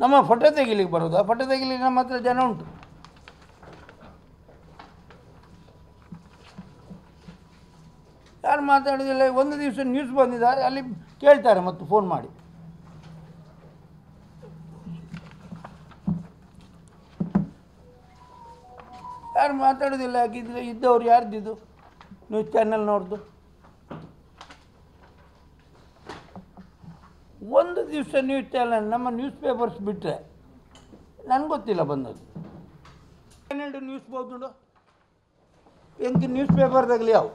ನಮ್ಮ ಫೋಟೋ ತೆಗಿಲಿಕ್ಕೆ ಬರೋದು, ಆ ಫೋಟೋ ತೆಗಿಲಿಕ್ಕೆ ನಮ್ಮ ಹತ್ರ ಜನ ಉಂಟು. ಯಾರು ಮಾತಾಡೋದಿಲ್ಲ. ಒಂದು ದಿವಸ ನ್ಯೂಸ್ ಬಂದಿದ್ದಾರೆ, ಅಲ್ಲಿ ಕೇಳ್ತಾರೆ ಮತ್ತು ಫೋನ್ ಮಾಡಿ. ಯಾರು ಮಾತಾಡೋದಿಲ್ಲ. ಆಗಿದ್ರೆ ಇದ್ದವ್ರು ಯಾರ್ದಿದ್ದು ನ್ಯೂಸ್ ಚಾನೆಲ್ನವ್ರದ್ದು. ಒಂದು ದಿವಸ ನ್ಯೂಸ್ ಚಾನೆಲ್ ನಮ್ಮ ನ್ಯೂಸ್ ಪೇಪರ್ಸ್ ಬಿಟ್ಟರೆ ನನಗೆ ಗೊತ್ತಿಲ್ಲ ಬಂದದ್ದು. 12 ನ್ಯೂಸ್ ಬೋದು ಎಂಕ ನ್ಯೂಸ್ ಪೇಪರ್ದಾಗಲಿ ಯಾವ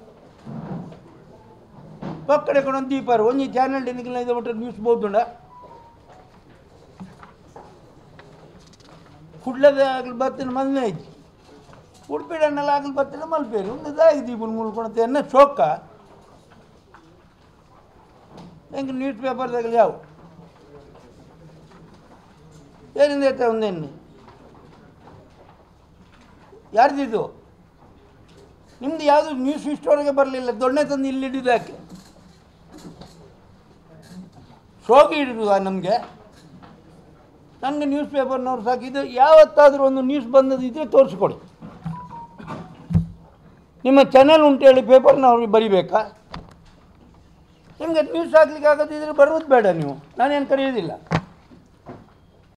ಪಕ್ಕಡೆ ಕೊಡೊಂದು ದೀಪಾರು ಒಂಜಿ ಚಾನೆಲ್ ಡೆನಿಗಿಲ್ಲ ಇದು ಬಿಟ್ಟರೆ ನ್ಯೂಸ್ ಬೋದುಂಡ ಕುಡ್ಲದ ಆಗಲಿ ಬತ್ತಿನ ಮೊದಲನೇ ಐತಿ ಉಡುಪಿಡನ್ನೆಲ್ಲ ಆಗಲಿ ಬತ್ತಿನ ಮಲ್ಪೇರಿ ಒಂದು ದಾಗಿ ದೀಪನ ಮುಳ್ಕೊಳತ್ತೆ ಎನ್ನ ಶೋಕ ಹೆಂಗೆ ನ್ಯೂಸ್ ಪೇಪರ್ದಾಗಲಿ ಯಾವ ಏನಿಂದ ಐತೆ ಒಂದೇನು ಯಾರ್ದಿದ್ದು ನಿಮ್ದು ಯಾವುದು ನ್ಯೂಸ್ ಇಷ್ಟವರೆಗೆ ಬರಲಿಲ್ಲ. ದೊಣ್ಣೆ ತಂದು ಇಲ್ಲಿ ಹಿಡಿದು ಯಾಕೆ ಶೋಕಿ ಹಿಡಿದು ನಮಗೆ ನನಗೆ ನ್ಯೂಸ್ ಪೇಪರ್ನವ್ರು ಸಾಕಿದ್ದು ಯಾವತ್ತಾದರೂ ಒಂದು ನ್ಯೂಸ್ ಬಂದದಿದ್ದರೆ ತೋರಿಸ್ಕೊಡಿ. ನಿಮ್ಮ ಚಾನೆಲ್ ಉಂಟು ಹೇಳಿ ಪೇಪರ್ನವ್ರಿಗೆ ಬರಿಬೇಕಾ? ನಿಮಗೆ ನ್ಯೂಸ್ ಹಾಕ್ಲಿಕ್ಕೆ ಆಗೋದಿದ್ರೆ ಬರೋದು ಬೇಡ, ನೀವು ನಾನೇನು ಕರೆಯೋದಿಲ್ಲ.